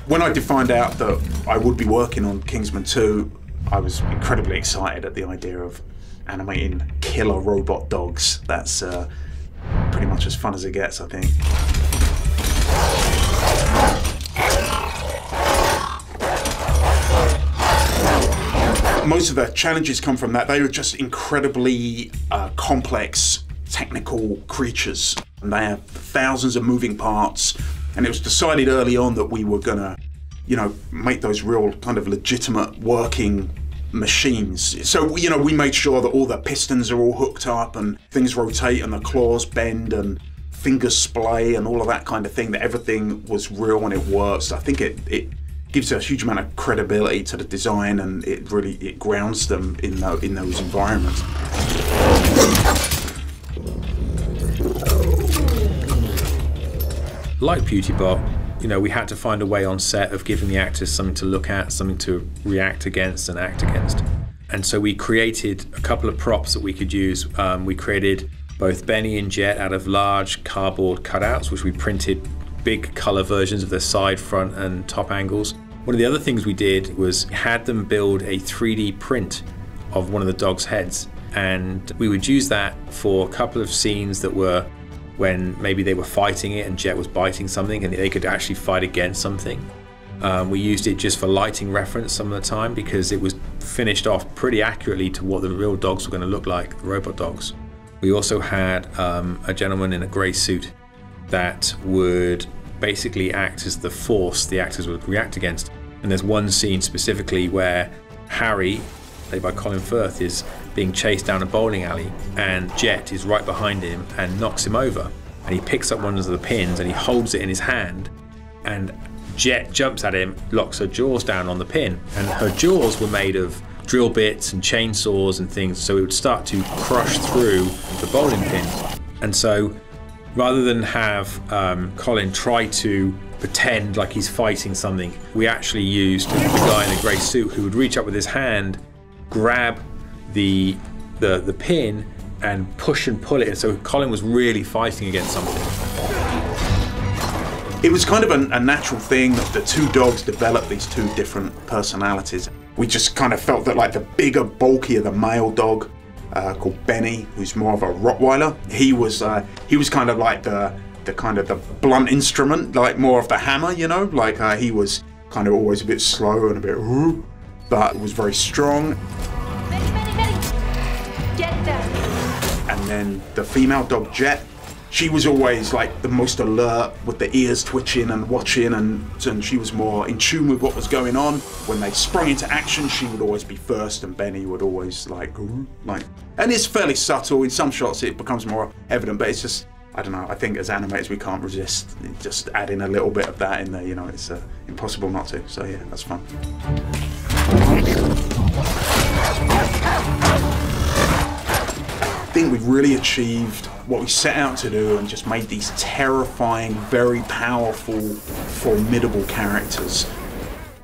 When I did find out that I would be working on Kingsman 2, I was incredibly excited at the idea of animating killer robot dogs. That's pretty much as fun as it gets, I think. Most of the challenges come from that. They were just incredibly complex technical creatures. And they have thousands of moving parts. And it was decided early on that we were gonna, you know, make those real kind of legitimate working machines. So, you know, we made sure that all the pistons are all hooked up and things rotate and the claws bend and fingers splay and all of that kind of thing, that everything was real and it works. I think it gives a huge amount of credibility to the design, and it grounds them in those environments. Like Beauty Bot, you know, we had to find a way on set of giving the actors something to look at, something to react against and act against. And so we created a couple of props that we could use. We created both Benny and Jet out of large cardboard cutouts, which we printed big color versions of their side, front and top angles. One of the other things we did was had them build a 3D print of one of the dog's heads. And we would use that for a couple of scenes that were when maybe they were fighting it and Jet was biting something and they could actually fight against something. We used it just for lighting reference some of the time because it was finished off pretty accurately to what the real dogs were going to look like, the robot dogs. We also had a gentleman in a grey suit that would basically act as the force the actors would react against. And there's one scene specifically where Harry, played by Colin Firth, is being chased down a bowling alley and Jet is right behind him and knocks him over. And he picks up one of the pins and he holds it in his hand, and Jet jumps at him, locks her jaws down on the pin, and her jaws were made of drill bits and chainsaws and things, so it would start to crush through the bowling pin. And so rather than have Colin try to pretend like he's fighting something, we actually used the guy in the grey suit who would reach up with his hand, grab the pin and push and pull it, and so Colin was really fighting against something. It was kind of a natural thing that the two dogs developed these two different personalities. We just kind of felt that like the bigger, bulkier, the male dog called Benny, who's more of a Rottweiler, he was kind of like the blunt instrument, like more of the hammer, you know, like he was kind of always a bit slow and a bit, but was very strong. Get them. And then the female dog Jet, she was always like the most alert with the ears twitching and watching, and she was more in tune with what was going on. When they sprung into action, she would always be first and Benny would always like, and it's fairly subtle. In some shots it becomes more evident, but it's just, I don't know, I think as animators we can't resist just adding a little bit of that in there, you know, it's impossible not to, so yeah, that's fun. I think we've really achieved what we set out to do and just made these terrifying, very powerful, formidable characters.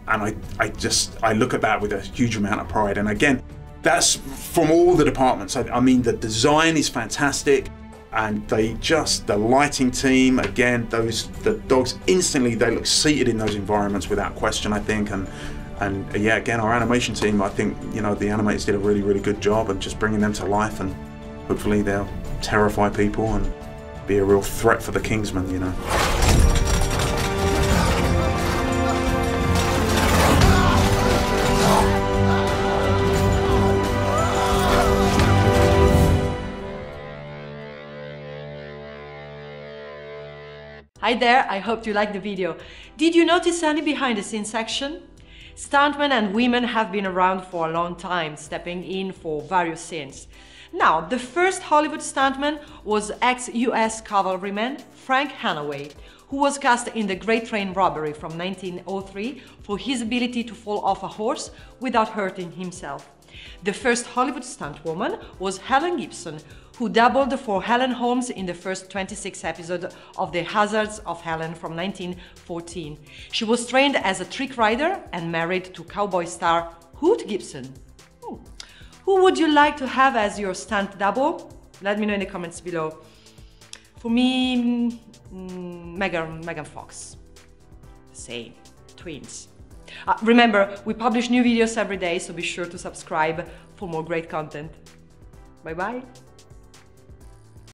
And I look at that with a huge amount of pride. And again, that's from all the departments. I mean, the design is fantastic, and the lighting team, again, the dogs instantly, they look seated in those environments without question, I think. And yeah, again, our animation team, I think, you know, the animators did a really, really good job of just bringing them to life, and hopefully they'll terrify people and be a real threat for the Kingsman, you know. Hi there, I hope you liked the video. Did you notice any behind the scenes action? Stuntmen and women have been around for a long time, stepping in for various scenes. Now, the first Hollywood stuntman was ex-US cavalryman Frank Hanaway, who was cast in the Great Train Robbery from 1903 for his ability to fall off a horse without hurting himself. The first Hollywood stuntwoman was Helen Gibson, who doubled for Helen Holmes in the first 26 episodes of The Hazards of Helen from 1914. She was trained as a trick rider and married to cowboy star Hoot Gibson. Who would you like to have as your stunt double? Let me know in the comments below. For me, Megan Fox. Same. twins. Remember, we publish new videos every day, so be sure to subscribe for more great content. Bye bye!